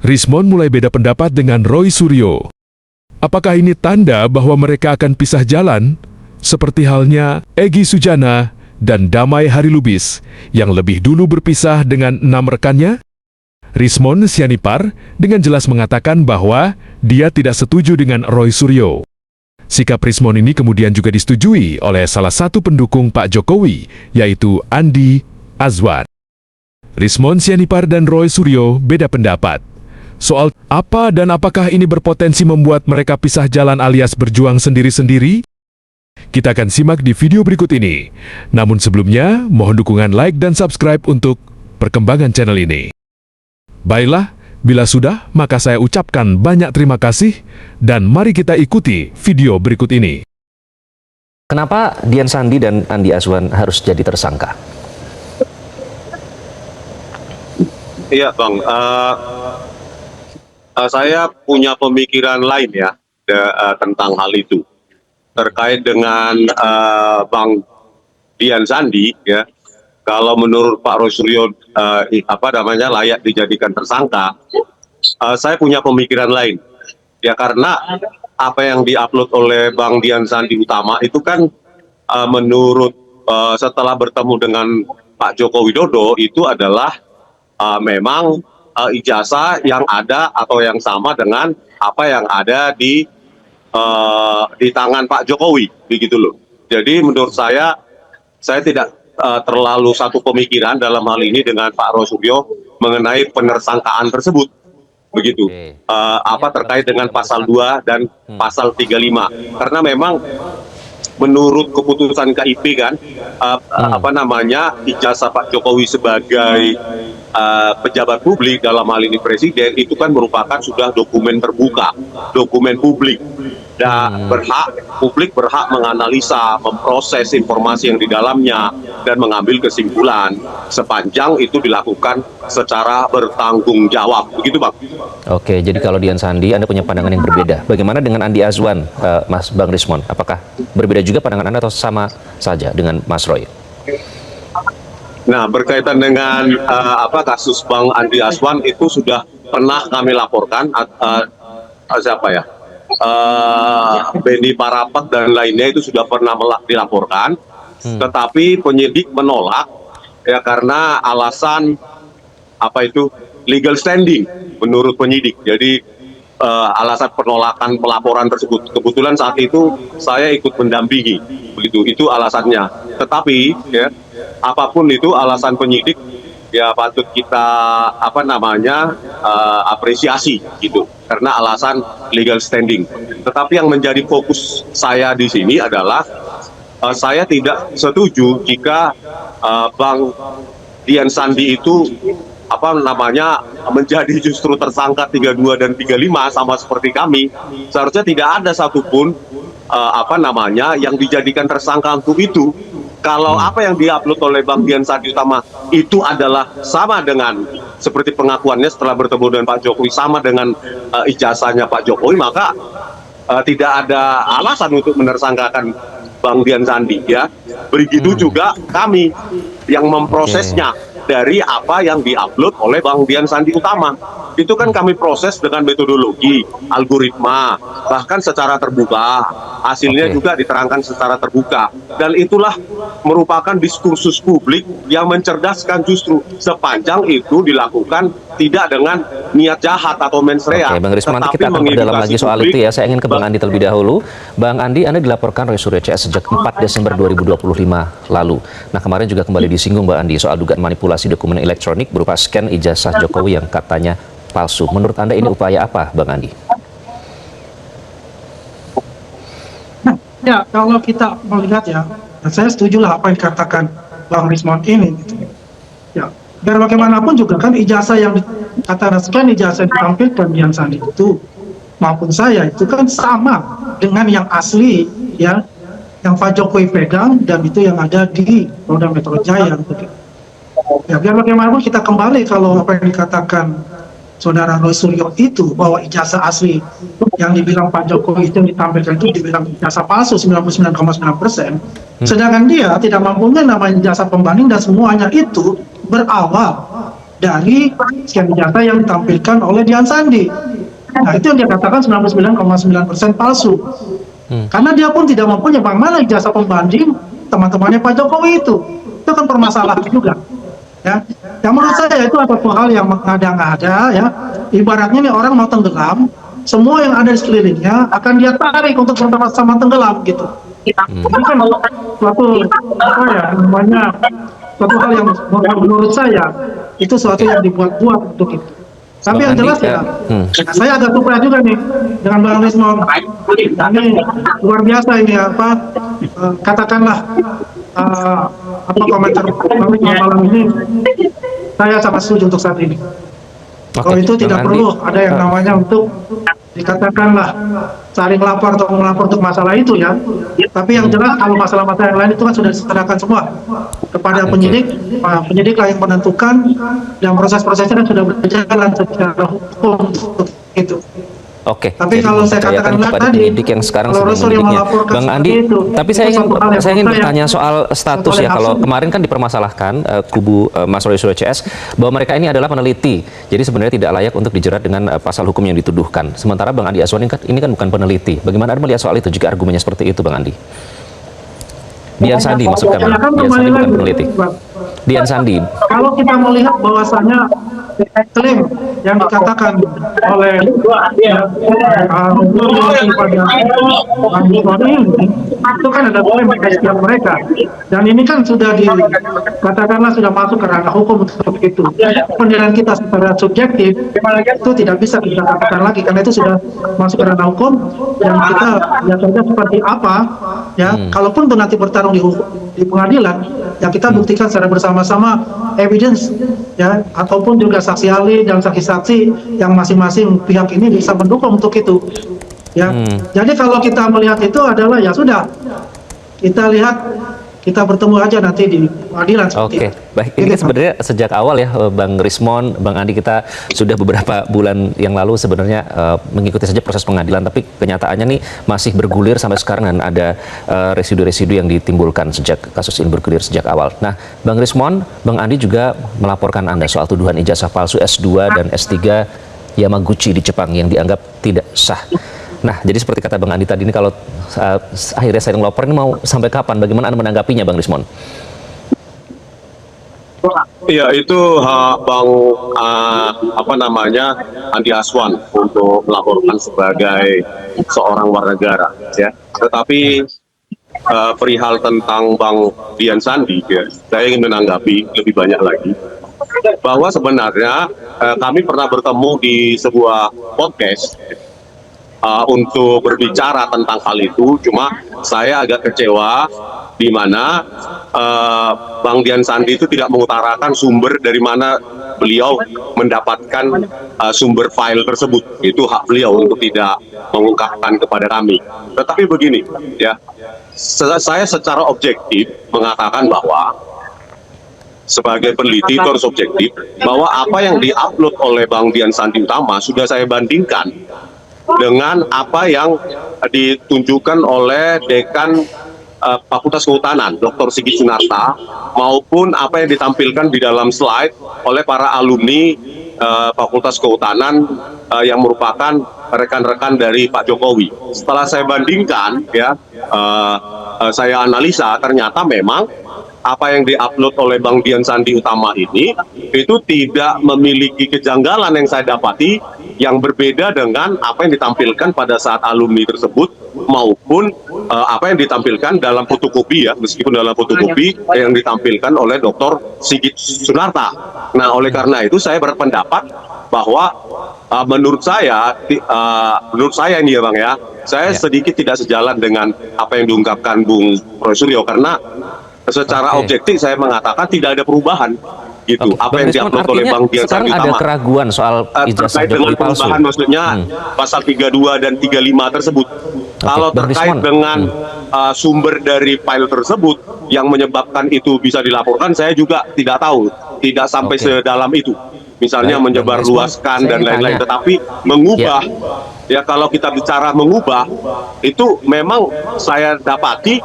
Rismond mulai beda pendapat dengan Roy Suryo. Apakah ini tanda bahwa mereka akan pisah jalan? Seperti halnya Egy Sujana dan Damai Harilubis yang lebih dulu berpisah dengan 6 rekannya? Rismond Sianipar dengan jelas mengatakan bahwa dia tidak setuju dengan Roy Suryo. Sikap Rismond ini kemudian juga disetujui oleh salah satu pendukung Pak Jokowi, yaitu Andi Azwan. Rismond Sianipar dan Roy Suryo beda pendapat soal apa dan apakah ini berpotensi membuat mereka pisah jalan alias berjuang sendiri-sendiri? Kita akan simak di video berikut ini. Namun sebelumnya, mohon dukungan like dan subscribe untuk perkembangan channel ini. Baiklah, bila sudah, maka saya ucapkan banyak terima kasih dan mari kita ikuti video berikut ini. Kenapa Dian Sandi dan Andi Azwan harus jadi tersangka? Iya Bang, saya punya pemikiran lain ya tentang hal itu. Terkait dengan Bang Dian Sandi ya, kalau menurut Pak Roy Suryo layak dijadikan tersangka, saya punya pemikiran lain ya, karena apa yang diupload oleh Bang Dian Sandi Utama itu kan menurut setelah bertemu dengan Pak Joko Widodo itu adalah memang ijazah yang ada atau yang sama dengan apa yang ada di tangan Pak Jokowi, begitu loh. Jadi menurut saya tidak terlalu satu pemikiran dalam hal ini dengan Pak Roy Suryo mengenai penersangkaan tersebut, begitu. Terkait dengan pasal 2 dan pasal 35, karena memang menurut keputusan KIP kan ijazah Pak Jokowi sebagai pejabat publik dalam hal ini presiden itu kan merupakan sudah dokumen terbuka, dokumen publik, dan publik berhak menganalisa, memproses informasi yang di dalamnya dan mengambil kesimpulan sepanjang itu dilakukan secara bertanggung jawab, begitu Bang. Oke, jadi kalau Dian Sandi Anda punya pandangan yang berbeda. Bagaimana dengan Andi Azwan, Mas Bang Rismond? Apakah berbeda juga pandangan Anda atau sama saja dengan Mas Roy? Nah, berkaitan dengan kasus Bang Andi Azwan itu sudah pernah kami laporkan, Benny Parapat dan lainnya itu sudah pernah dilaporkan, tetapi penyidik menolak ya karena alasan legal standing menurut penyidik. Jadi alasan penolakan pelaporan tersebut, kebetulan saat itu saya ikut mendampingi, begitu, itu alasannya. Tetapi ya, apapun itu alasan penyidik ya patut kita apresiasi gitu, karena alasan legal standing. Tetapi yang menjadi fokus saya di sini adalah saya tidak setuju jika Bang Dian Sandi itu menjadi justru tersangka 32 dan 35 sama seperti kami. Seharusnya tidak ada satupun yang dijadikan tersangka untuk itu. Kalau apa yang diupload oleh Bang Dian Sandi Utama itu adalah sama dengan seperti pengakuannya setelah bertemu dengan Pak Jokowi, sama dengan ijazahnya Pak Jokowi, maka tidak ada alasan untuk menersangkakan Bang Dian Sandi ya. Begitu juga kami yang memprosesnya dari apa yang diupload oleh Bang Dian Sandi Utama. Itu kan kami proses dengan metodologi, algoritma, bahkan secara terbuka. Hasilnya juga diterangkan secara terbuka. Dan itulah merupakan diskursus publik yang mencerdaskan justru, sepanjang itu dilakukan tidak dengan niat jahat atau mens rea. Oke, Bang Rismond, nanti kita akan berdalam lagi soal itu ya. Saya ingin ke Bang Andi terlebih dahulu. Bang Andi, Anda dilaporkan Roy Suryo CS sejak 4 Desember 2025 lalu. Nah, kemarin juga kembali disinggung Bang Andi soal dugaan manipulasi dokumen elektronik berupa scan ijazah Jokowi yang katanya palsu. Menurut Anda ini upaya apa, Bang Andi? Ya, kalau kita melihat ya, saya setujulah apa yang dikatakan Bang Rismond ini. Gitu. Ya, biar bagaimanapun juga kan ijazah yang dikatakan ijazah yang ditampilkan Dian Sandi itu maupun saya itu kan sama dengan yang asli ya, yang Pak Jokowi pegang dan itu yang ada di Polda Metro Jaya. Gitu. Ya, biar bagaimanapun kita kembali kalau apa yang dikatakan Saudara Roy Suryo itu bahwa ijazah asli yang dibilang Pak Jokowi itu ditampilkan itu dibilang ijazah palsu 99,9%, sedangkan dia tidak mempunyai namanya ijazah pembanding dan semuanya itu berawal dari scan ijazah yang ditampilkan oleh Dian Sandi. Nah, itu yang dia katakan 99,9% palsu. Karena dia pun tidak mempunyai mana ijazah pembanding teman-temannya Pak Jokowi itu. Itu kan permasalahan juga. Ya, yang menurut saya itu suatu hal yang mengada-ngada ya. Ibaratnya nih orang mau tenggelam, semua yang ada di sekelilingnya akan dia tarik untuk bersama-sama tenggelam gitu. Ini kan suatu apa ya namanya suatu hal yang menurut saya itu suatu yang dibuat-buat untuk itu. Tapi yang jelas ya, saya agak surprise juga nih dengan Bang Rismon. Ini luar biasa ini apa katakanlah apa komentar malam ini saya sangat setuju untuk saat ini. Kalau itu tidak perlu ada yang namanya untuk dikatakanlah saling lapor atau melapor untuk masalah itu ya. Tapi yang jelas kalau masalah-masalah yang lain itu kan sudah diserahkan semua kepada penyidik. Penyidik lah yang menentukan dan proses-prosesnya kan sudah berjalan secara hukum untuk itu. Oke. Tapi kalau saya katakan kepada tadi, penyidik yang sekarang kalau sedang menyidiknya, Bang Andi. Tapi saya ingin bertanya soal status ya. Kalau kemarin kan dipermasalahkan kubu Mas Roy Suryo CS bahwa mereka ini adalah peneliti, jadi sebenarnya tidak layak untuk dijerat dengan pasal hukum yang dituduhkan. Sementara Bang Andi Aswan ini kan bukan peneliti. Bagaimana Anda melihat soal itu jika argumennya seperti itu, Bang Andi? Dian Sandi maksud kami. Dian Sandi bukan peneliti. Dian Sandi. Kalau kita melihat bahwasannya klaim yang dikatakan oleh itu kan ada klaim setiap mereka, dan ini kan sudah dikatakanlah sudah masuk ke ranah hukum untuk itu. Penilaian kita secara subjektif itu tidak bisa kita katakan lagi karena itu sudah masuk ke ranah hukum, dan kita lihat saja seperti apa ya. Kalaupun itu nanti bertarung di pengadilan, yang kita buktikan secara bersama-sama evidence ya, ataupun juga saksi ahli dan saksi-saksi yang masing-masing pihak ini bisa mendukung untuk itu ya. Jadi kalau kita melihat itu adalah ya sudah, kita lihat, kita bertemu aja nanti di pengadilan. Oke, baik. Ini sebenarnya sejak awal ya, Bang Rismon, Bang Andi, kita sudah beberapa bulan yang lalu sebenarnya mengikuti saja proses pengadilan, tapi kenyataannya nih masih bergulir sampai sekarang dan ada residu-residu yang ditimbulkan sejak kasus ini bergulir sejak awal. Nah, Bang Rismon, Bang Andi juga melaporkan Anda soal tuduhan ijazah palsu S2 dan S3 Yamaguchi di Jepang yang dianggap tidak sah. Nah, jadi seperti kata Bang Andi tadi ini, kalau akhirnya saya ngelopor ini mau sampai kapan? Bagaimana Anda menanggapinya, Bang Rismon? Iya, itu Bang Andi Aswan untuk melaporkan sebagai seorang warga negara ya. Tetapi perihal tentang Bang Dian Sandi ya, saya ingin menanggapi lebih banyak lagi bahwa sebenarnya kami pernah bertemu di sebuah podcast untuk berbicara tentang hal itu. Cuma saya agak kecewa di mana Bang Dian Sandi itu tidak mengutarakan sumber dari mana beliau mendapatkan sumber file tersebut. Itu hak beliau untuk tidak mengungkapkan kepada kami. Tetapi begini ya, saya secara objektif mengatakan bahwa sebagai peneliti itu harus objektif, bahwa apa yang diupload oleh Bang Dian Sandi Utama sudah saya bandingkan dengan apa yang ditunjukkan oleh Dekan Fakultas Kehutanan, Dr. Sigit Sunarta, maupun apa yang ditampilkan di dalam slide oleh para alumni Fakultas Kehutanan yang merupakan rekan-rekan dari Pak Jokowi. Setelah saya bandingkan, ya, saya analisa, ternyata memang apa yang diupload oleh Bang Dian Sandi Utama ini itu tidak memiliki kejanggalan yang saya dapati, yang berbeda dengan apa yang ditampilkan pada saat alumni tersebut maupun apa yang ditampilkan dalam fotokopi ya, meskipun dalam fotokopi yang ditampilkan oleh Dr. Sigit Sunarta. Nah, oleh karena itu saya berpendapat bahwa menurut saya ini ya Bang ya, saya sedikit tidak sejalan dengan apa yang diungkapkan Bung Roy Suryo, karena secara objektif saya mengatakan tidak ada perubahan gitu. Apa yang diupload oleh Bang Dian Sandi Utama. Ada keraguan soal ijazah Jokowi palsu. Perubahan maksudnya pasal 32 dan 35 tersebut. Kalau terkait dengan sumber dari file tersebut yang menyebabkan itu bisa dilaporkan, saya juga tidak tahu, tidak sampai sedalam itu. misalnya Baik, menyebarluaskan Bang dan Rismon, saya lain-lain, ingin tanya. tetapi mengubah, ya kalau kita bicara mengubah, itu memang saya dapati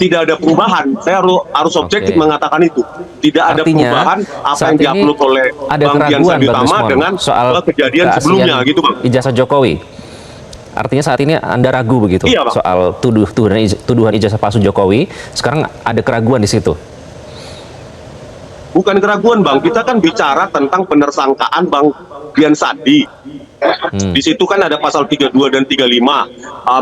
tidak ada perubahan. Saya harus objektif Oke. mengatakan itu. Tidak ada Artinya, perubahan apa saat yang ini diupload oleh ada Bang Dian keraguan, Sandi Bang Utama Rismon, dengan soal kejadian keaslian sebelumnya gitu, Bang. ijazah Jokowi. Artinya saat ini Anda ragu begitu Iya, Bang. soal tuduhan ijazah palsu Jokowi. Sekarang ada keraguan di situ. Bukan keraguan, Bang. Kita kan bicara tentang penersangkaan Bang Dian Sandi. Di situ kan ada pasal 32 dan 35,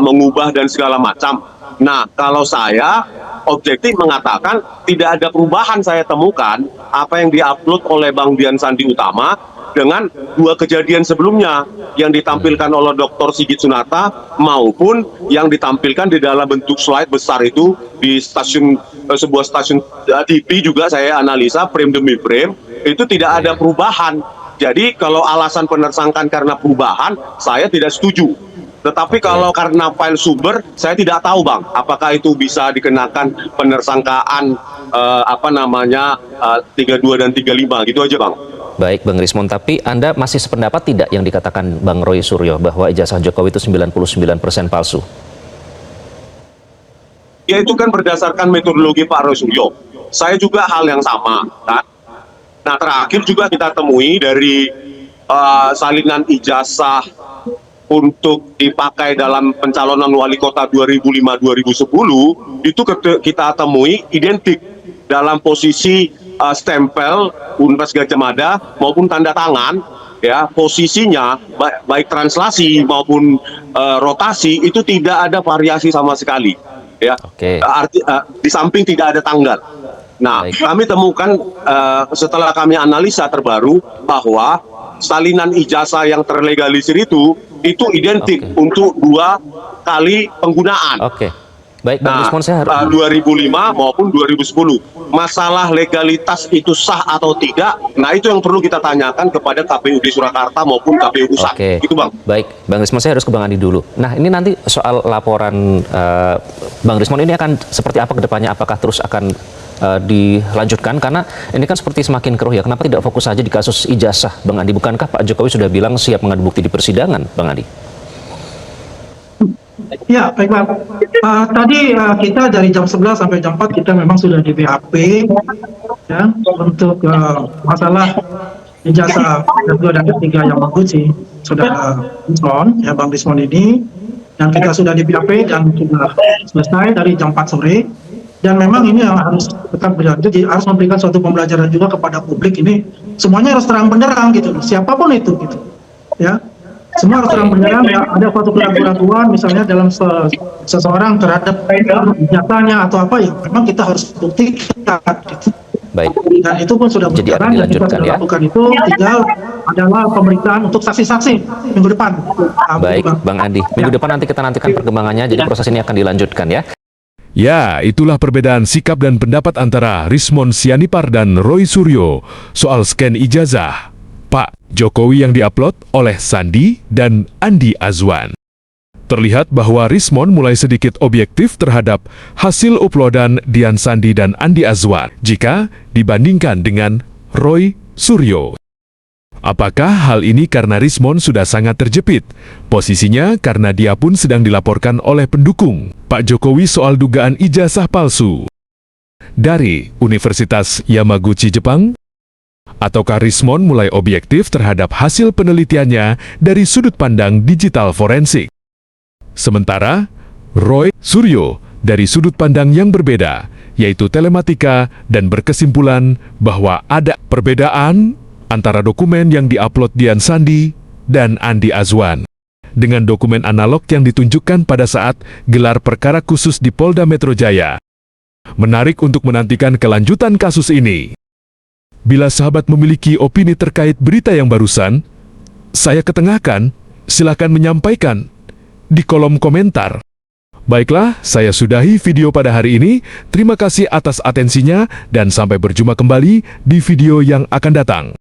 mengubah dan segala macam. Nah, kalau saya objektif mengatakan tidak ada perubahan saya temukan apa yang diupload oleh Bang Dian Sandi Utama dengan dua kejadian sebelumnya yang ditampilkan oleh Dr. Sigit Sunata maupun yang ditampilkan di dalam bentuk slide besar itu di stasiun sebuah stasiun TV juga saya analisa frame demi frame itu tidak ada perubahan. Jadi kalau alasan penersangkaan karena perubahan saya tidak setuju. Tetapi kalau karena file sumber saya tidak tahu, Bang, apakah itu bisa dikenakan penersangkaan 32 dan 35 gitu aja, Bang. Baik, Bang Rismon, tapi Anda masih sependapat tidak yang dikatakan Bang Roy Suryo bahwa ijazah Jokowi itu 99% palsu? Ya itu kan berdasarkan metodologi Pak Roy Suryo. Saya juga hal yang sama, kan? Nah, terakhir juga kita temui dari salinan ijazah untuk dipakai dalam pencalonan wali kota 2005-2010 itu kita temui identik dalam posisi stempel Universitas Gadjah Mada maupun tanda tangan, ya posisinya baik translasi maupun rotasi itu tidak ada variasi sama sekali, ya. Di samping tidak ada tanggal. Nah, kami temukan setelah kami analisa terbaru bahwa salinan ijazah yang terlegalisir itu identik untuk 2 kali penggunaan. Baik, Bang Rismon, saya harus 2005 maupun 2010. Masalah legalitas itu sah atau tidak, nah itu yang perlu kita tanyakan kepada KPUD Surakarta maupun KPU Pusat. Itu, Bang. Baik, Bang Rismon, saya harus ke Bang Andi dulu. Nah, ini nanti soal laporan Bang Rismon ini akan seperti apa ke depannya? Apakah terus akan dilanjutkan? Karena ini kan seperti semakin keruh ya. Kenapa tidak fokus saja di kasus ijazah, Bang Andi? Bukankah Pak Jokowi sudah bilang siap mengadu bukti di persidangan, Bang Andi? Ya, baik, Bang. Tadi kita dari jam 11 sampai jam 4 kita memang sudah di BAP ya, untuk masalah ijazah kedua dan ketiga yang bagus sih sudah Rismon, ya Bang Rismon ini, dan kita sudah di BAP dan sudah selesai dari jam 4 sore. Dan memang ini yang harus tetap berlanjut, jadi harus memberikan suatu pembelajaran juga kepada publik ini. Semuanya harus terang benderang gitu, siapapun itu gitu, ya. Semua harus terang benderang, ya. Ada suatu keraguan misalnya dalam seseorang terhadap ijazahnya atau apa, ya memang kita harus buktikan gitu. Baik. Dan itu pun sudah berjalan, dan kita sudah lakukan itu, tinggal adalah pemeriksaan untuk saksi-saksi minggu depan. Baik, Bang Andi. Minggu depan nanti kita nantikan perkembangannya, jadi proses ini akan dilanjutkan ya. Ya, itulah perbedaan sikap dan pendapat antara Rismon Sianipar dan Roy Suryo soal scan ijazah Pak Jokowi yang diupload oleh Sandi dan Andi Azwan. Terlihat bahwa Rismon mulai sedikit objektif terhadap hasil uploadan Dian Sandi dan Andi Azwan jika dibandingkan dengan Roy Suryo. Apakah hal ini karena Rismon sudah sangat terjepit? Posisinya karena dia pun sedang dilaporkan oleh pendukung Pak Jokowi soal dugaan ijazah palsu dari Universitas Yamaguchi, Jepang? Ataukah Rismon mulai objektif terhadap hasil penelitiannya dari sudut pandang digital forensik? Sementara Roy Suryo dari sudut pandang yang berbeda, yaitu telematika, dan berkesimpulan bahwa ada perbedaan antara dokumen yang diupload Dian Sandi dan Andi Azwan dengan dokumen analog yang ditunjukkan pada saat gelar perkara khusus di Polda Metro Jaya. Menarik untuk menantikan kelanjutan kasus ini. Bila sahabat memiliki opini terkait berita yang barusan, saya ketengahkan, silakan menyampaikan di kolom komentar. Baiklah, saya sudahi video pada hari ini. Terima kasih atas atensinya dan sampai berjumpa kembali di video yang akan datang.